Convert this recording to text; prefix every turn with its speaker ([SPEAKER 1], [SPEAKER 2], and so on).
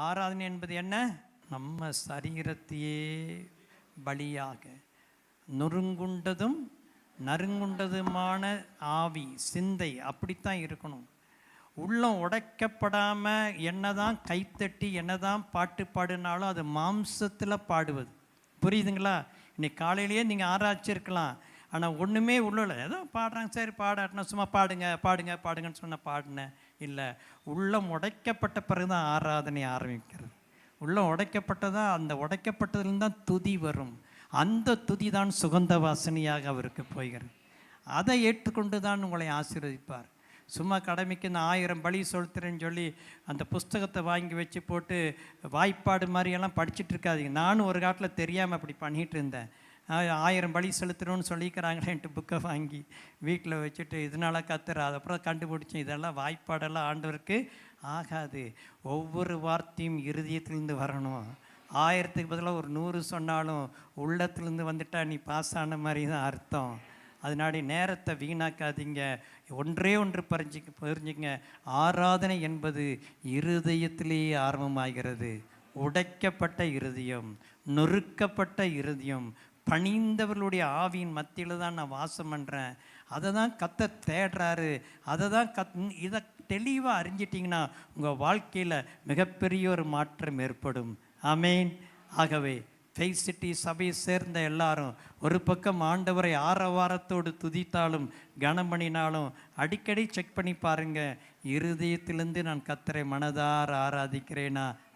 [SPEAKER 1] ஆராதனை என்பது என்ன? நம்ம சரீரத்தையே பலியாக, நொறுங்குண்டதும் நறுங்குண்டதுமான ஆவி சிந்தை அப்படித்தான் இருக்கணும். உள்ளம் உடைக்கப்படாமல் என்னதான் கைத்தட்டி என்னதான் பாட்டு பாடினாலும் அது மாம்சத்தில் பாடுவது. புரியுதுங்களா? இன்னைக்கு காலையிலேயே நீங்கள் ஆராய்ச்சிருக்கலாம், ஆனால் ஒன்றுமே உள்ள ஏதோ பாடுறாங்க, சரி பாடாட்டினா சும்மா பாடுங்க பாடுங்க பாடுங்கன்னு சொன்ன பாடினேன் இல்லை. உள்ளம் உடைக்கப்பட்ட பிறகு தான் ஆராதனை ஆரம்பிக்கிறது. உள்ளம் உடைக்கப்பட்டதான், அந்த உடைக்கப்பட்டதுலேருந்து தான் துதி வரும். அந்த துதி தான் சுகந்த வாசனையாக அவருக்கு போகிறது. அதை ஏற்றுக்கொண்டு தான் உங்களை ஆசீர்வதிப்பார். சும்மா கடமைக்கு இந்த 1000 பலி செலுத்துறேன்னு சொல்லி அந்த புஸ்தகத்தை வாங்கி வச்சு போட்டு வாய்ப்பாடு மாதிரியெல்லாம் படிச்சுட்டு இருக்காதீங்க. நானும் ஒரு காலத்தில் தெரியாமல் அப்படி பண்ணிகிட்டு இருந்தேன். 1000 பலி செலுத்துறோன்னு சொல்லிக்கிறாங்களேன்ட்டு புக்கை வாங்கி வீட்டில் வச்சுட்டு இதனால் கத்துற. அதுக்கப்புறம் கண்டுபிடிச்சேன், இதெல்லாம் வாய்ப்பாடெல்லாம் ஆண்டவருக்கு ஆகாது. ஒவ்வொரு வார்த்தையும் இருதயத்திலேருந்து வரணும். 1000க்கு பதிலாக ஒரு 100 சொன்னாலும் உள்ளத்துலேருந்து வந்துட்டா நீ பாஸ் ஆன மாதிரி தான் அர்த்தம். அதனாடி நேரத்தை வீணாக்காதீங்க. ஒன்றே ஒன்று புரிஞ்சுங்க, ஆராதனை என்பது இருதயத்திலேயே ஆரம்பமாகிறது. உடைக்கப்பட்ட இருதயம், நொறுக்கப்பட்ட இருதயம், பணிந்தவர்களுடைய ஆவியின் மத்தியில் தான் நான் வாசம் பண்ணுறேன். அதை தான் கர்த்தர் தேடுறாரு. அதை தான் இதை தெளிவாக அறிஞ்சிட்டிங்கன்னா உங்கள் வாழ்க்கையில் மிகப்பெரிய ஒரு மாற்றம் ஏற்படும். ஆமேன். ஆகவே ஃபெய்த் சிட்டி சபையை சேர்ந்த எல்லாரும் ஒரு பக்கம் ஆண்டவரை ஆரவாரத்தோடு துதித்தாலும் கனம் பண்ணினாலும் அடிக்கடி செக் பண்ணி பாருங்கள், இருதயத்திலிருந்து நான் கர்த்தரை மனதார ஆராதிக்கிறேனா